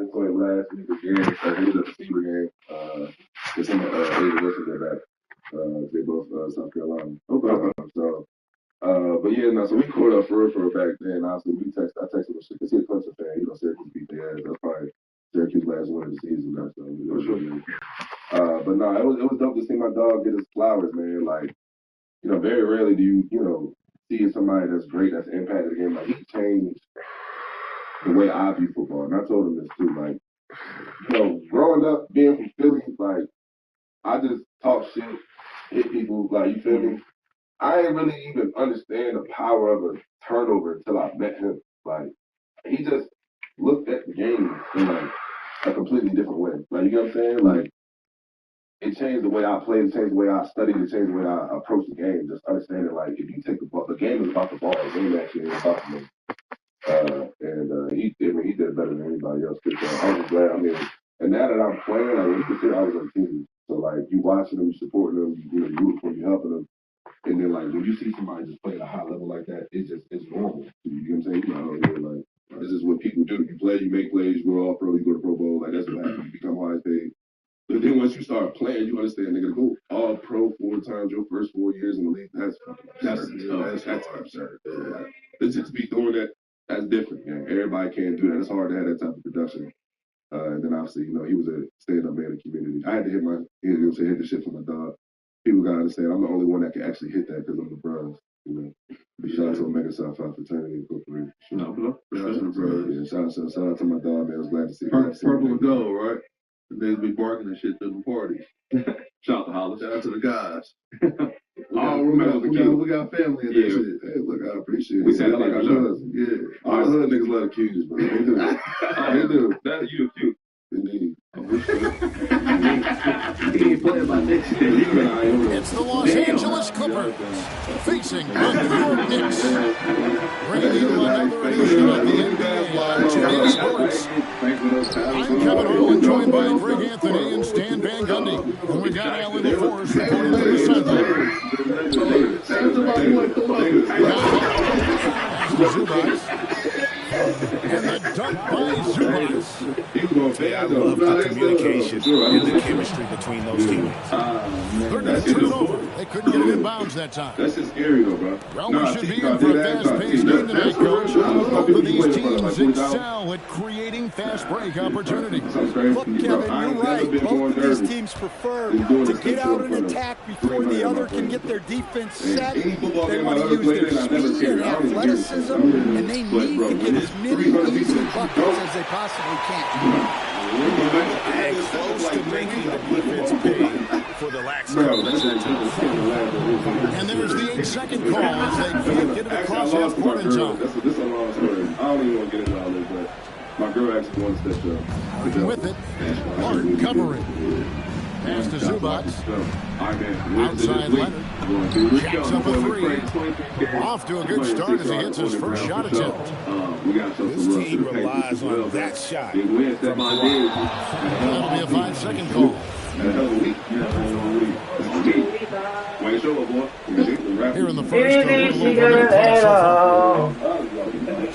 They played last week again. He was at the receiver game. It's in the Asia Wilson get back. They both South Carolina. Okay. But yeah, no, so we caught up for back then. Obviously, I texted him shit because he's a Clemson fan. You know, Syracuse beat their ass. That's probably Syracuse last win of the season. That's for sure. But no, it was dope to see my dog get his flowers, man. Like, you know, very rarely do you see somebody that's great, that's impacted the game. Like, he changed the way I view football. And I told him this too. Like, you know, growing up, being from Philly, like, I just talk shit, hit people, like, you feel me? I didn't really even understand the power of a turnover until I met him. Like, he just looked at the game in, like, a completely different way. Like, you know what I'm saying? Like, it changed the way I played, it changed the way I studied, it changed the way I approached the game. Just understanding, like, if you take the ball, the game is about the ball. The game actually is about the game. He did it better than anybody else. I was glad. I mean, and now that I'm playing, like, you can see I was on the team. So, like, you watching them, you supporting them, you root for them, you helping them. And then, like, when you see somebody just play at a high level like that, it's normal. You know what I'm saying? You know, like, this is what people do. You play, you make plays, you go all pro, you go to Pro Bowl. Like, that's what happens. You become high paid. But then once you start playing, you understand, nigga, to go all pro 4 times your first 4 years in the league, that's absurd. Yeah. To just be doing that, that's different, man. Everybody can't do that. It's hard to have that type of production. And then obviously, you know, he was a stand-up man in the community. I had to hit the shit for my dog. People gotta understand, I'm the only one that can actually hit that because I'm the bros. You know, shout out to Omega Psi Phi Fraternity Incorporated. Shout out to the bros. Yeah, shout out to my dog, man. I was glad to see him. Purple and gold, right? They be barking and shit through the parties. Shout out to Hollis. Shout out to the guys. We got family in that shit. Hey, look, I appreciate it. We said like our cousins. Yeah. All the hood niggas love the Q's, bro. They do. They do. That's you cute. Indeed. It's the Los Angeles Clippers facing the New York Knicks. Bringing you another edition of the NBA Live Sports. I'm Kevin Harlan, joined by Greg Anthony and Stan Van Gundy. And we got Alan LaForce reporting from the sideline. And the dunk by Zubas. I love the communication and the chemistry between those teammates. They're going to turn it over. They couldn't get it in bounds that time. That's just scary, though, bro. Well, we should be in for a fast-paced game tonight, Coach. Both of these teams excel at creating fast break opportunities. Look, Kevin, you're right. Both of these teams prefer to get out and attack before the other can get their defense set. They want to use their speed and athleticism, and they need to get as many easy buckets as they possibly can. And close to making the defense pay for the lax coverage. And there's the 8-second call as they can't get it across half court in time. This is a long story. I don't even want to get into all this, but my girl actually wants that show. With it, Martin covering. Pass to Zubats. Outside Leonard. Jacks up a three. Off to a good start as he hits his first shot attempt. This team relies on that shot from That'll be a 5-second call. Here in the first,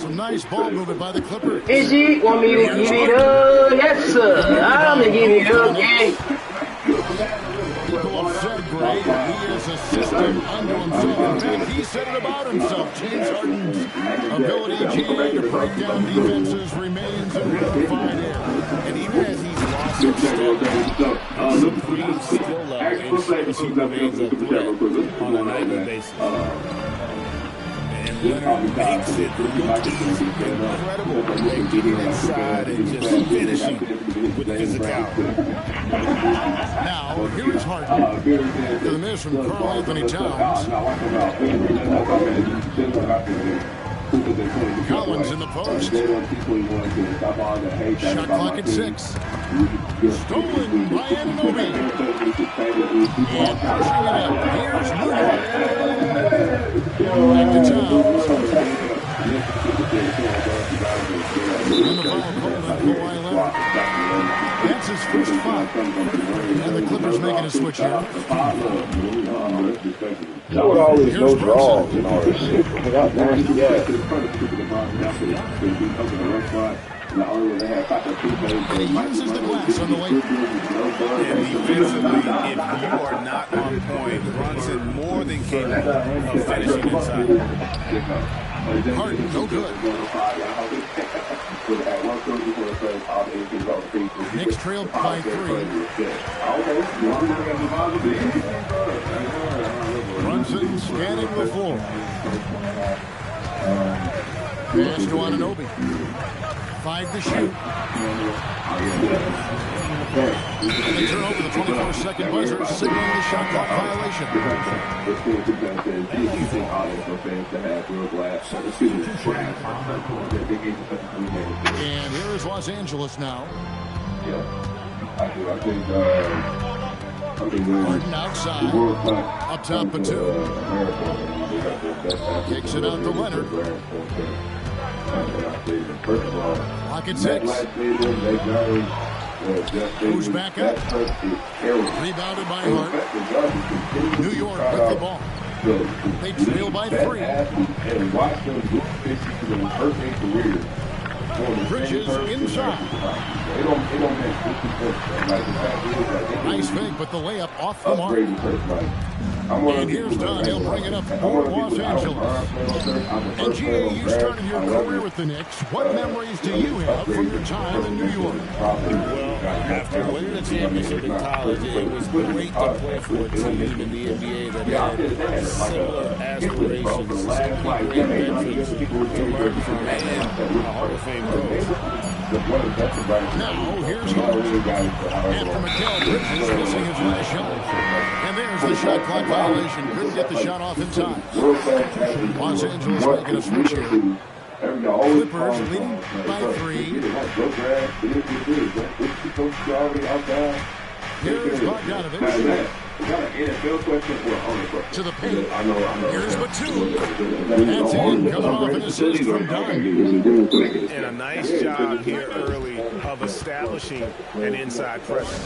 some nice ball movement by the Clippers. Is he want me to give it up? Yes, sir. I'm going to give it up, yeah. People have said, Greg, he is a system unto himself. In fact, he said it about himself. James Harden's ability, GA, to break down defenses remains in rarefied air. And even as he's lost his step, increased skill level ensures he remains a threat on a nightly basis. And Leonard makes it look easy, incredible. Getting inside and just finishing with physicality. Now, here is Harden. To the miss from Karl Anthony Towns. Collins in the post. Shot clock at 6. Stolen by Anunoby. And pushing it up. Here's Newman. Back to Towns. And the foul called on Kawhi Leonard. That's his first foul. And the Clippers making a switch here. You know what all these no draws and all this shit. I got nasty ass. And he uses the glass on the layup. And defensively, if you are not on point, Brunson more than capable of finishing inside. Harden, no good. Knicks trail by 3. Brunson scanning the floor. Pass to Anunoby. 5 to shoot. And they turn over the 24-second buzzer, signaling the shot clock violation. And here is Los Angeles now. Harden outside. Up top of 2. Kicks it out to Leonard. Lock at 6. Goes back up. Rebounded by Hart. New York with the ball. They trail by 3. Bridges inside. Nice fake, but the layup off the mark. And here's Don. He'll bring it up for Los Angeles. And G.A., you started your career with the Knicks. What memories do you have from your time in New York? Well, after winning a championship in college, it was great to play for a team in the NBA that had similar aspirations. Great veterans to learn from and a Hall of Fame coach. Now, here's Hart. After Mikal Bridges missing his last shot. And there's the shot clock violation. Couldn't get the shot off in time. Los Angeles making a switch here. Clippers leading by 3. Here's Bogdanovich. To the paint. Here's Batum. That's in. Coming off an assist from Dunn. And a nice job here early of establishing an inside presence.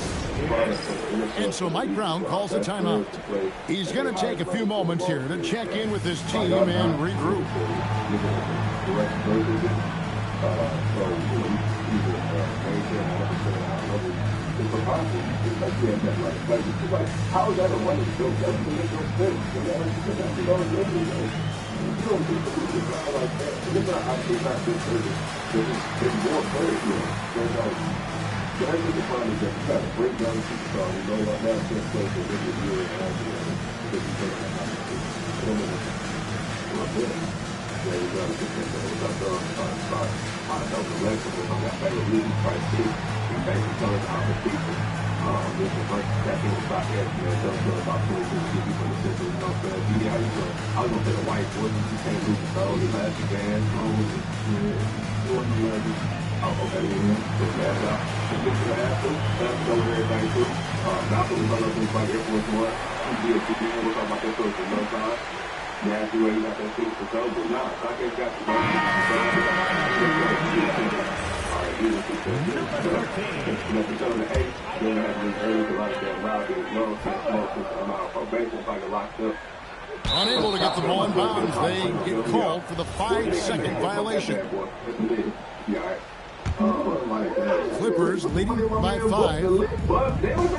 And so Mike Brown calls a timeout. He's going to take a few moments here to check in with his team and regroup. How is that a running joke? That doesn't make no sense. You don't get to do this like that. It's not actually not good service. There's more players here. So that's what the problem is that you got to break down the superstar. You know, like now can't play for this year and last year because you take that kind of thing. I don't know what's good. Yeah, you got to get that. What's up, dog? I know the rest of them. I got better really price too. And basically telling other people. This is like that thing about that, you know, those are about 22 people from the system, you know, but yeah, how you doing? I was gonna say the white boy, you can't lose the soul, the last band, okay, so that's out. So this is the after, that's over everybody too. Malcolm was all up in like Air Force One. He did, we'll talk about that first for no time. Nasty way you got that shit for so, but nah, I guess got the Unable to get the ball in bounds, they get called for the 5-second violation. Clippers leading by 5.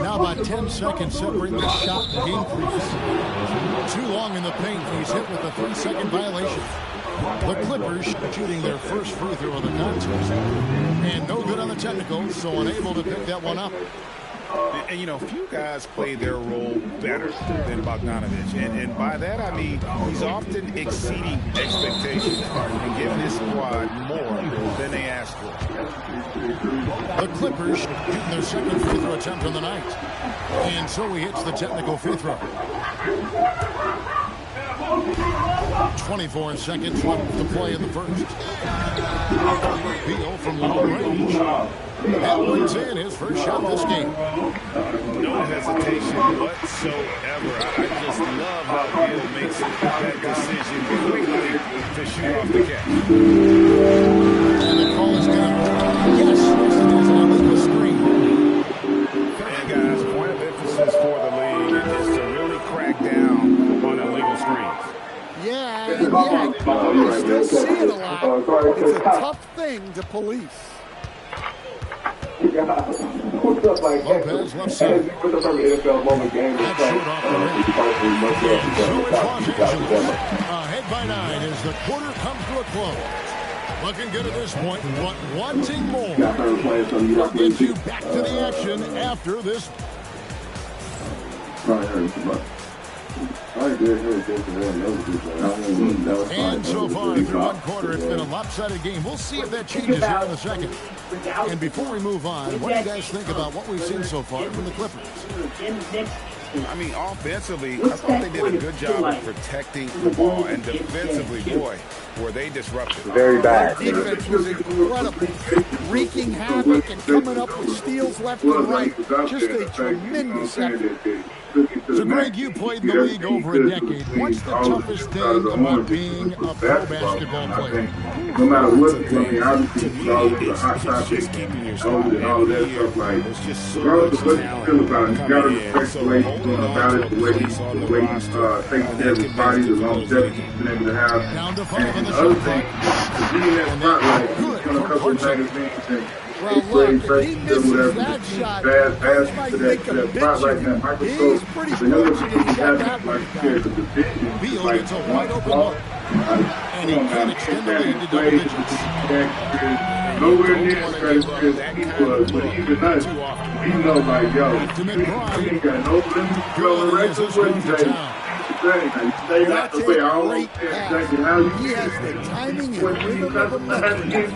Now about 10 seconds separating the shot and game crease. Too long in the paint. He's hit with a 3-second violation. The Clippers shooting their first free throw of the contest. And no good on the technical, so unable to pick that one up. And, you know, few guys play their role better than Bogdanovich. And by that, I mean, he's often exceeding expectations and giving his squad more than they asked for. The Clippers shooting their second free throw attempt on the night. And so he hits the technical free throw. 24 seconds left to play in the first. Beal from long range. That brings in his first shot this game. No hesitation whatsoever. I just love how Beal makes that decision quickly to shoot off the catch. And the call is good. Yes, it is an illegal screen. And guys, point of emphasis for the league is to really crack down on illegal screens. Yeah, you still see it a lot. It's a tough thing to police. What's up, like Lopez left side. what's the first NFL moment game? That's short off the rim. So it's Washington ahead by 9 as the quarter comes to a close. Looking good at this point, but wanting more. We'll get you back to the action after this. And so far through one quarter, it's been a lopsided game. We'll see if that changes here in a second. And before we move on, what do you guys think about what we've seen so far from the Clippers? I mean, offensively, I thought they did a good job of protecting the ball, and defensively, boy, were they disruptive. Very bad. Defense was incredible, wreaking havoc and coming up with steals left and right. Just a tremendous effort. So, Greg, you played in the league over a decade. What's the toughest thing about being a pro basketball player? No matter what, I mean, obviously, To me, it's always a it's hot just topic, keeping your spot and all that every year. stuff. Like, There's just so regardless much of what you feel about it, you gotta talent respect coming in. the way So he's going holding about on it, to the a way he place on the takes roster care of his body, the longevity he's been able to have. Down to 5 And on the the shot other clock. thing, to be in that spotlight, he's gonna cover magazines and Well, look, if he misses that shot, fast Chris might to think that of spotlight, benching that him. microscope. He's pretty So you're fortunate he got that like one you said, the division, Beal like gets a wide open look. And he can extend the lead to double digits. nowhere near as great as he was, but even us, we know, like, yo, he ain't got no limits to go in Good as this what he comes to say. town. That's a great pass. He has the timing and rhythm of a method.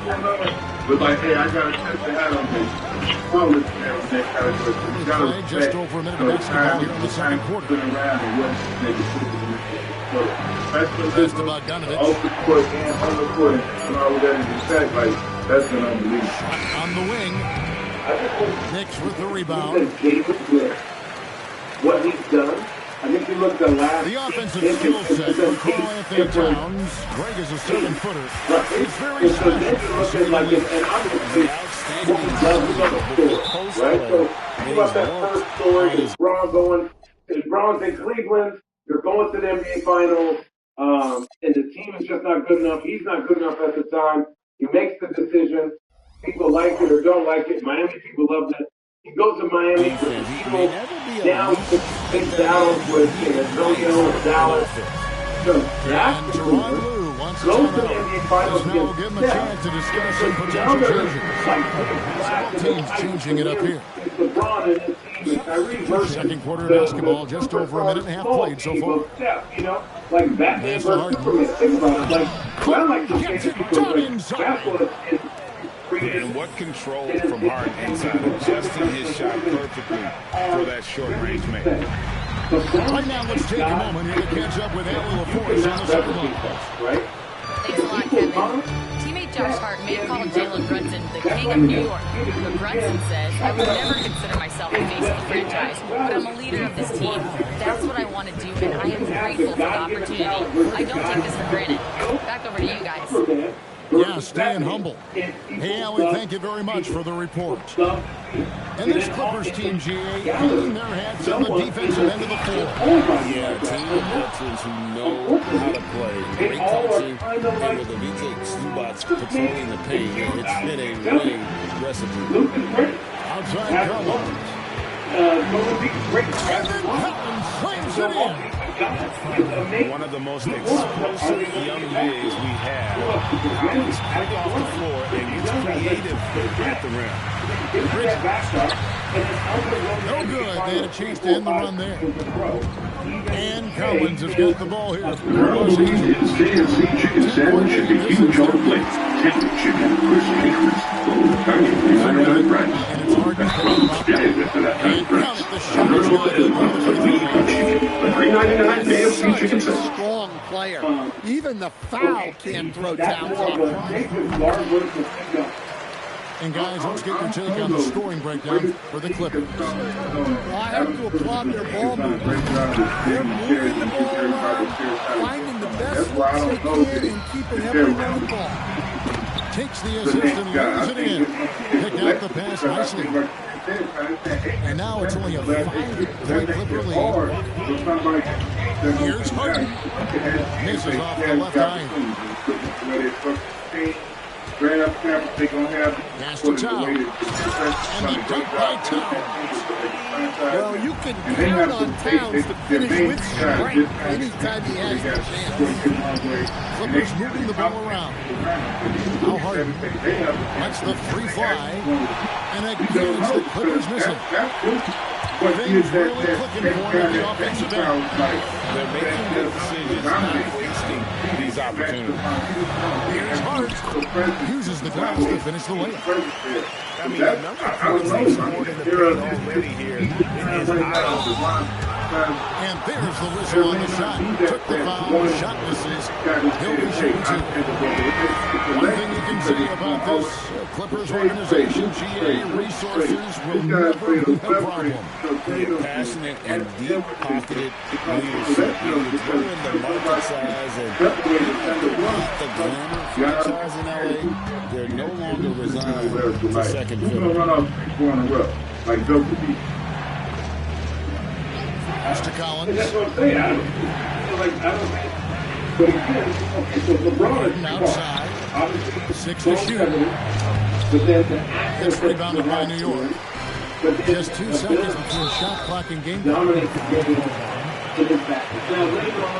But like, hey, I gotta test the hat on this. Flawless and everything, gotta do it. You gotta Played just respect over a minute of the basketball time here in the second quarter. been around and what they can put in the so That's professionalism, about Donovich. off the court and on the court, and all of that in respect, like, that's been unbelievable. On the wing, Knicks with the rebound. What he's done. I think you look at the last. The offensive skill set for Karl Anthony Towns. Greg is a 7-footer. It's very So then you look at like, and obviously, what he does is on the floor, right? So think about that first story, is Braun's in Cleveland, they're going to the NBA Finals, and the team is just not good enough. He's not good enough at the time. He makes the decision. People like it or don't like it. Miami people love it. He goes to Miami, down to Dallas with Antonio and Dallas. So that's the Toronto wants to goes to the turn NBA out. Finals Now we'll give him a chance to discuss some potential changes. Several teams changing it up here. It's LeBron and his team and Kyrie versus Second quarter of basketball, just over a minute and a half played so far. You know, like Batman versus Superman. Think about it. Like, I like to say this because basketball is And what control from Harden inside, adjusting his shot perfectly for that short-range man. Right now, let's take a moment here to catch up with Allie LaForce on the sideline. right? Thanks a lot, Kevin. Teammate Josh Hart may have called Jalen Brunson the king of New York, but Brunson says, I would never consider myself the face of the franchise, but I'm a leader of this team. That's what I want to do, and I am grateful for the opportunity. I don't take this for granted. Back over to you guys. Yeah, staying humble. Hey, Allie, thank you very much for the report. And this Clippers team, GA, hanging their hats on the defensive end of the floor. Yeah, a team of veterans who know how to play. Great coaching. And with Evite Zubats patrolling the paint, it's been a winning recipe. Outside Collins. Collins slams it in. One of the most explosive young bigs we have. Collins quick off the floor and gets creative at the rim. No good. They had a chance to end the run there. And Collins has got the ball here. KFC chicken sandwich should be huge on the plate. Tender chicken, crispy crisp, perfectly $99 price. And it's hard to put them up. Yeah, for that kind of price. Count it, the shot is good. The $3.99 KFC chicken sandwich. Strong player. Even the foul can't throw Towns off. And guys, let's get your take on the scoring breakdown for the Clippers. Well, I have to applaud their ball movement. They're moving the ball around, finding the best looks they can, and keeping everyone on the ball. Takes the assist and lays it in. Picked out the pass nicely. And now it's only a 5-point Clipper lead. Here's Harden. Misses off the left eye. Pass to Towns. And the dunk by Towns. Well, you can count on Towns to finish with strength anytime he has the chance. Clippers moving the ball around. Now Harden lets the free fly. And again, it's the Clippers missing. Things really clicking for him in the offensive end. They're making good decisions, not wasting these opportunities. Here's Hart. Uses the glass to finish the layup. I mean, the number of points they've scored in the paint already here is eye-opening. And there's the whistle on the shot. Took the foul. The shot misses. He'll be shooting two. One thing you can say about this Clippers organization, GA resources will never be a problem. Passionate and deep-pocketed leadership. It's ruined the market size and the glamour franchise in LA. They're no longer resigned to second fiddle. Pass to Collins. That's what I'm saying. I don't think. But again, so LeBron is outside. 6 to shoot. But then It's rebounded by New York. Just 2 seconds between shot clock and game clock. dominate the game to this back. Now later on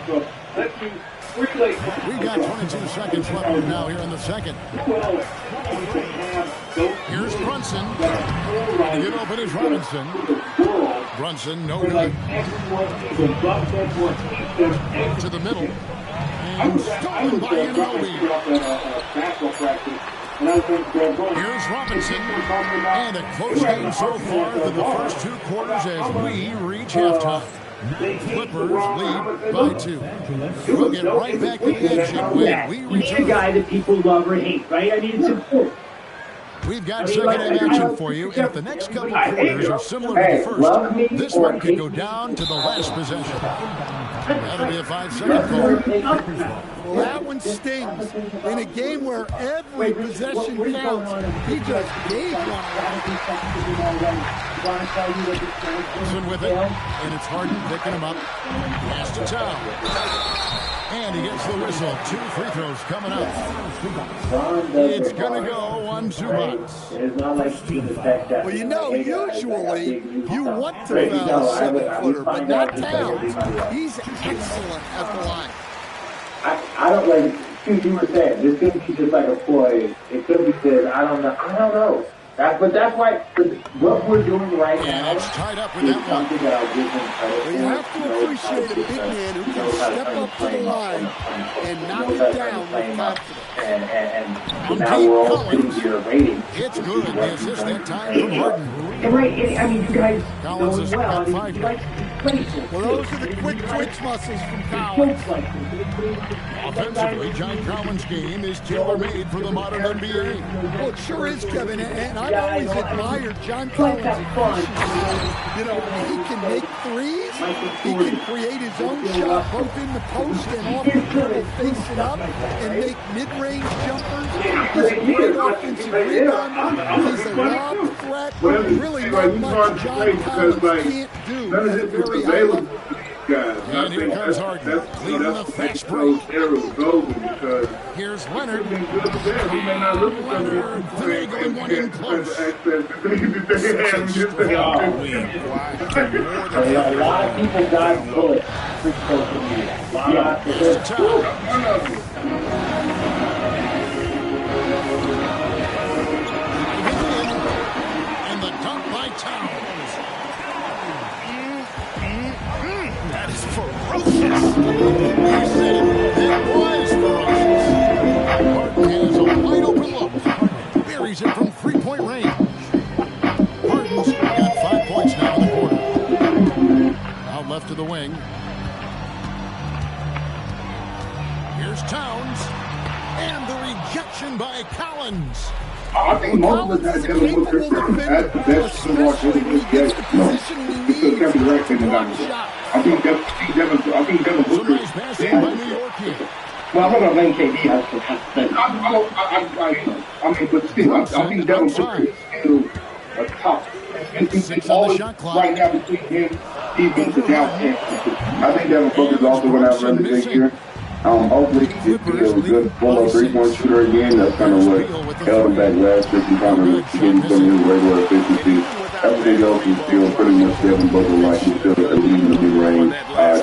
so let's use 3 late. We got 22 seconds left now here in the second. Here's Brunson. To get open is Robinson. Brunson, no good. To the middle. And stolen by Ginobili. Here's Robinson. And a close game so far for the first 2 quarters as we reach halftime. Clippers lead by 2. We'll get right back to the action when we return. He's a guy that people love or hate, right? I mean, it's important. We've got second-half action for you, and if the next couple quarters are similar to the first, this one could go down to the last possession. That'll be a 5-second call. Well, that one stings. In a game where every possession counts, he just gave one. Wilson with it, and it's Harden picking him up. Pass to Towns. And he gets the whistle. 2 free throws coming up. It's going to go on Zubats. Well, you know, usually you want to foul a 7-footer, but not Towns. He's excellent at the line. I don't like, you were saying, this could be just like a ploy. It could be this, I don't know. But that's why what we're doing right now it's tied up with is that something that I'll give him credit for. You have to appreciate a big man who can step up to the line and knock it down with confidence. And now we're all sitting here waiting. It's good. The assist that time from Harden. And right, I mean, you guys Collins know has as well. got I mean, 5 he now. likes to play so Well, those are the quick twitch muscles from Collins. Offensively, John Collins' game is tailor-made for the modern NBA. Well, it sure is, Kevin, and I've always admired John Collins' efficiency. You know, he can make threes, he can create his own shot both in the post and off the dribble, face it up, and make mid-range jumpers. He's a great offensive rebounder. He's a lob threat. Really not much John Collins can't do at a very high level. And here comes Harden, leading the fast break. Here's Leonard. Leonard finagling one in close. A lot of people got bullets for social media. And the dunk by Towns. That is ferocious. You said it. That was ferocious. Harden has a wide open look. Buries it from 3-point range. Harden's got 5 points now in the quarter. Out left to the wing. Here's Towns. And the rejection by Collins. I think most of us have to look at that's the best support really good game. No, because Kevin Durant couldn't have done it. I think Devin Booker. Nice passing by New York here. Well, I'm not going to blame KD. I mean, but still, I think Devin Booker is still a top. And all right now between him, defense, and down. I think Devin Booker's also going to have a really big year. Hopefully he can be a good full-up three-point shooter again. That's kind of what held him back last year from trying to get some of his regular efficiency. Everything else is still pretty much Devin Booker-like. He's still a lead in the mid-range.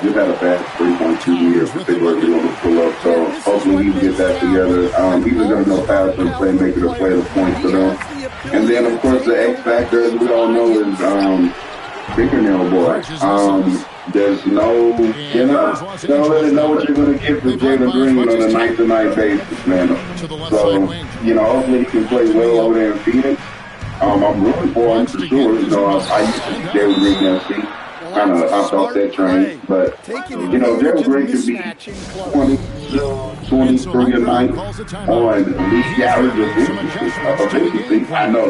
Just had a bad three-point shooting year, particularly on the pull-up. So hopefully he can get that together. He's going to know faster and playmaker to play the points for them. And then, of course, the X factor, as we all know, is fingernail boy. There's no, you don't really know what you're going to get from Jalen Green on a night-to-night basis, man. So, hopefully he can play well over there in Phoenix. I'm rooting for him for sure. I used to see Jalen Green FC. Kind of hopped off that train, but Jalen Green could be 23 a night on league average of efficiency. I know.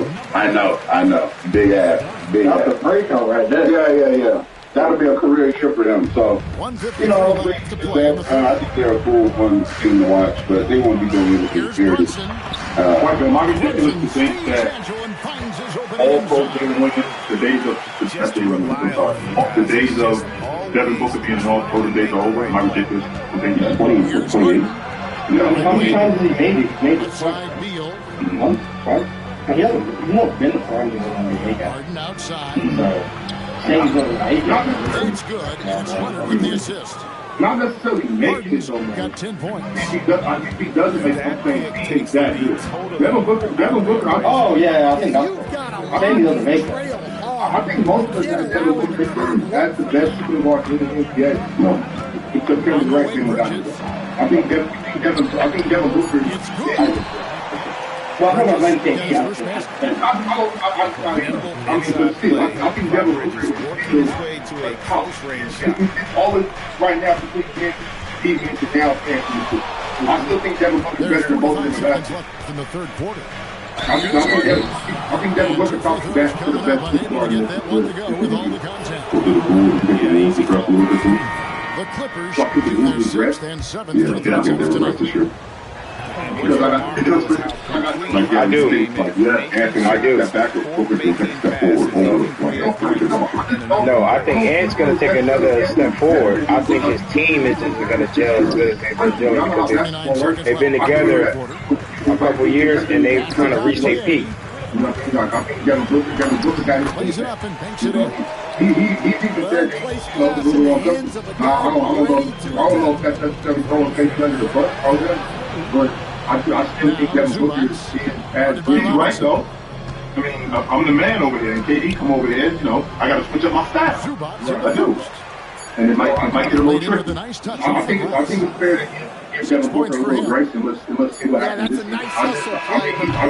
Big ass. That's a breakout right there. Yeah. That'll be a career year for them. So, hopefully, I think they're a cool, fun team to watch, but they won't be doing anything serious. My ridiculous to think that all pro team winning, the days of Devin Booker being an all-pro, the days are over. Am I ridiculous to think that? 28. How many times has he made it? Made it once, twice? He hasn't been the prime when he made it. Outside. It's good. It's Hunter with the assist. Not necessarily making it so much. Got 10 points. If he doesn't make something takes that good. Devin Booker. Oh yeah, I think he doesn't make it. I think most of the time Devin Booker that's the best shooting guard in the NBA. No, he took care of the right thing without it. I think Devin Booker is. Well, I don't know if I think Devin Booker is always right now between defense and now offense. I still think Devin Booker is better than both of them in the third quarter. I think Devin Booker talks the best for the best shooting Get that one to go with all the content. The Clippers do their sixth and seventh tonight. Because I do. No, I think Ant's going to take another step forward. I think his team is just going to gel as good as they've been doing because they've been together a couple years and they've kind of reached their peak. Plays it up and banks it in. He's even said, I don't know if that's throwing face under the bus program, but I still think Devin Booker is as good. He's right, though. I mean, I'm the man over here, and KD come over here, I got to switch up my style. I do. And it might get a little tricky. I think it's fair to give Devin Booker a little grace and let's see what happens. I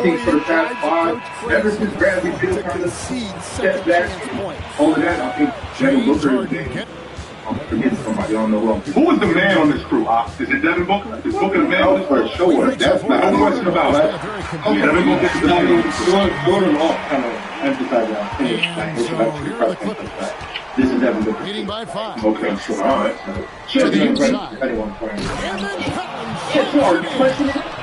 think for the past 5, ever since Bradley Beal kind of stepped back over that, I think Devin Booker is big. I'm forgetting somebody, I don't know who is the man on this crew? Is it Devin Booker? Is Booker the man on this crew? Sure. That's not no question about it. Devin Booker is the man. Jordan off kind of emphasize that. This is Devin Booker. Leading by 5. Okay, sure. All right. To the inside.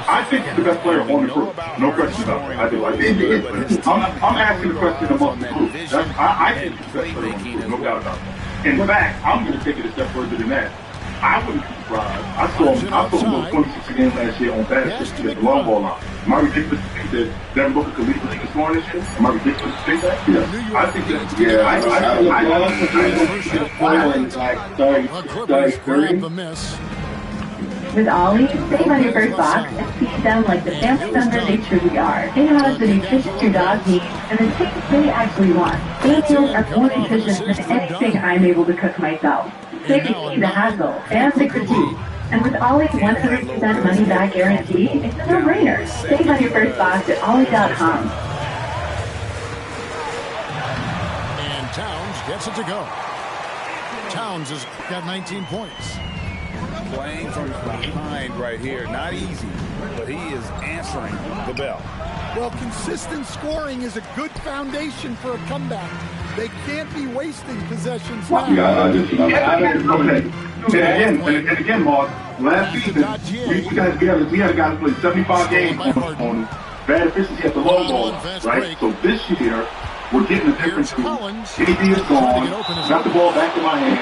I think he's the best player on the crew. No question about it. I do. I'm asking the question about the crew. I think he's the best player on the crew. No doubt about it. In fact, I'm going to take it a step further than that. I wouldn't be surprised. I saw him go 26 games last year on basketball at the long ball line. Am I ridiculous to think that Devin Booker could lead the league in scoring this year? Am I ridiculous to think that? Yeah. I think that. With Ollie, save on your first box and feed them like the family member they truly are. They have the nutrition your dog needs and the taste they actually want. Their meals are more nutritious than anything I'm able to cook myself. Save the hassle and the critique. And with Ollie's 100% money back guarantee, it's a no-brainer. Save on your first box at Ollie.com. And Towns gets it to go. Towns has got 19 points. Playing from behind right here. Not easy, but he is answering the bell. Well, consistent scoring is a good foundation for a comeback. They can't be wasting possessions now. Okay. And again, Mark, last season, we had a guy who played 75 games on bad efficiency at the low ball, right? So this year, we're getting the difference. KD is gone. Got the ball back in my hand.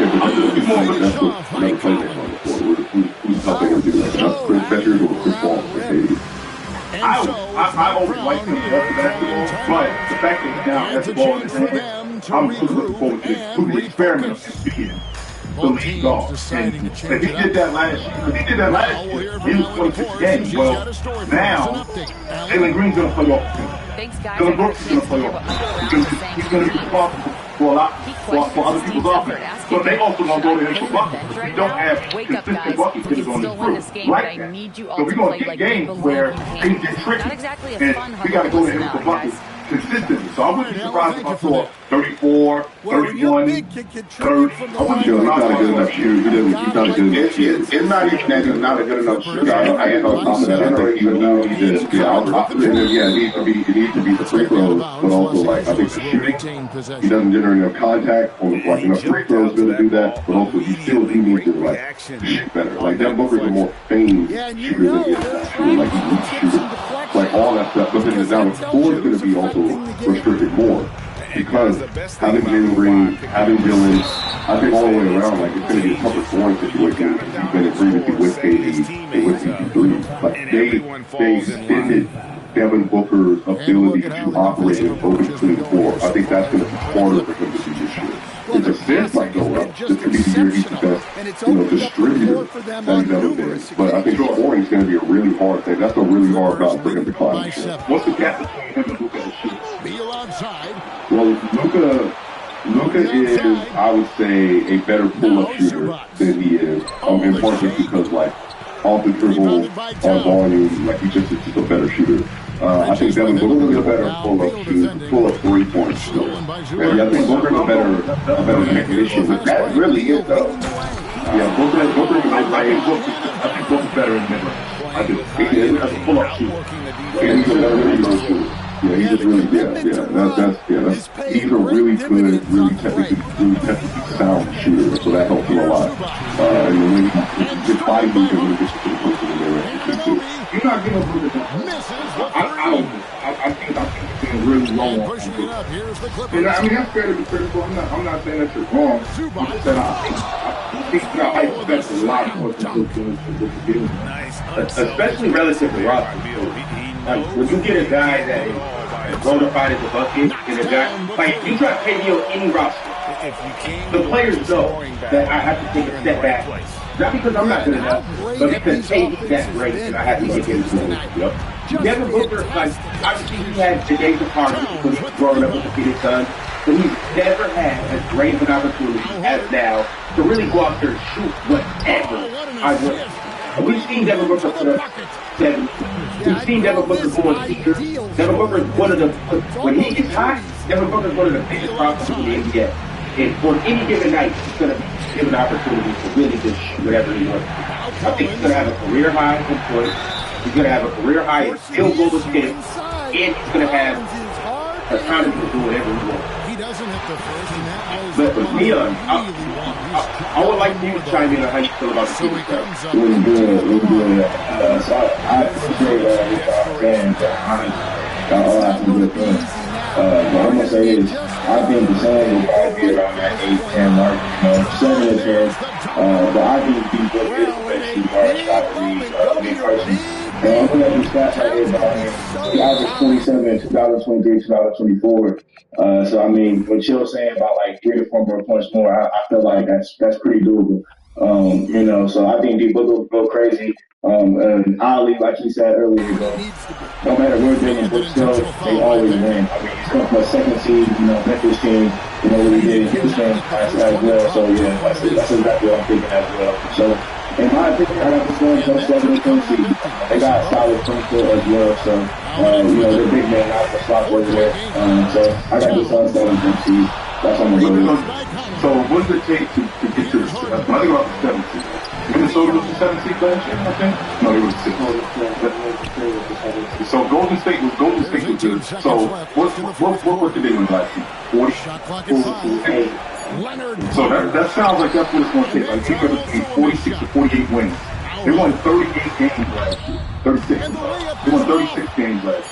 Who's helping him do that? Chris Beckers or Chris Paul? I always liked him off the basketball, but the fact that now has the ball in his hand, I'm looking forward to the experiment of him being the lead guard. And if he did that last year, he was 26 games. Well, now, Jalen Green's going to play off him. Dylan Brooks is going to play off him. He's going to be responsible for a lot, for other people's offense. But they also going to go to him for buckets. We don't have consistent bucket hitters on this group like that. So we're going to get games where things get tricky, and we got to go to him for buckets consistently. So I wouldn't be surprised if I saw 34, 31, 30. I wouldn't be surprised if I saw He's not a good enough shooter. He's not a good enough shooter. It's not even that he's not a good enough shooter. I ain't on top of that. I think he needs to be the free throws, but also like I think the shooting. He doesn't generate enough contact or like enough free throws to do that, but also he needs to like shoot better. Like Devin Booker's a more famed shooter than he is that shooter. Like he needs to shoot like all that stuff. But then now the floor is going to be also restricted more. Because having Jalen Green, having Dylan, I think all the way around, like it's going to be a tougher scoring situation. He's been in previously with KD and with CP3. Like they extended Devin Booker's ability to operate and go between the floor. I think that's going to be harder for him to do this year. His assists might go up. This could be the year he's the best, distributor that he's ever been. But I think scoring is going to be a really hard thing. That's a really hard route for him to climb. What's the gap between him and Luka this year? Well, Luka is, I would say, a better pull-up shooter than he is. In part just because, like, off the dribble, on volume, like he's just a better shooter. I think Devin Booker is a better pull-up three-point shooter. And I think Booker's a better technician. But that really is, though. Yeah, Booker is I think Booker's better in mid-range. I do. He is as a pull-up shooter. And he's a better mid-range shooter. Yeah, he's just really, he's a really good, really technically sound shooter, so that helps him a lot. And then when he gets body movement, when he gets to the person in there, you're not giving Luka that. I think he's really low on Luka. And I mean, that's fair to be critical. I'm not saying that you're wrong. I'm just saying I think I expect a lot more from Luka to do. Especially relative to Ross. When you get a guy that is bona fide as a bucket, and a guy, like, you try to pay me on any roster, the players know that I have to take a step back. Not because I'm not good enough, but because KD's that great, and I have to get into the league. Devin Booker, like, obviously he had the days of target because he was growing up with the Phoenix Suns, but he's never had as great of an opportunity as now to really go out there and shoot whatever I want. We've seen Devin Booker put up 7. We've seen Devin Booker go on teachers. Devin Booker is one of the, when he gets hot, Devin Booker is one of the biggest problems in the NBA. And on any given night, he's going to be given opportunities to really just shoot whatever he wants. I think he's going to have a career high in points. He's going to have a career high in field goal attempts. And he's going to have autonomy to do whatever he wants. But for Leon, I would like you to chime in on how you feel about the team stuff. Really good. So I appreciate fans got all out some good things. But I'm gonna say this: I think the Suns will probably be around that 8-10 mark, 7 or 10. But I think people is the best shooter shot in the person. And I'm looking at these stats right here behind me. He averaged 27 in 2023, 2024. So I mean, what Chill's saying about like 3 to 4 more points more, I feel like that's pretty doable. So I think D Booker will go crazy. And Ali, like he said earlier, no matter where they're in Bristol, they always win. I mean, he's come from a second seed, Memphis team, what he did in Houston as well. So yeah, that's exactly what I'm thinking as well. So in my opinion, I got the Suns on 7 seed. They got a solid front court as well. So they're big man out for slot over there. So I got the Suns 7 seed. That's on the road. So what does it take to get to the when I think about the 7 seed? Minnesota was the 7 seed last year, I think? No, they were the 6. So Golden State was good. So what did they win last year? 40? So that sounds like that's what it's going to take. Like people are between 46 to 48 wins. They won 38 games last year. 36. They won 36 games last year.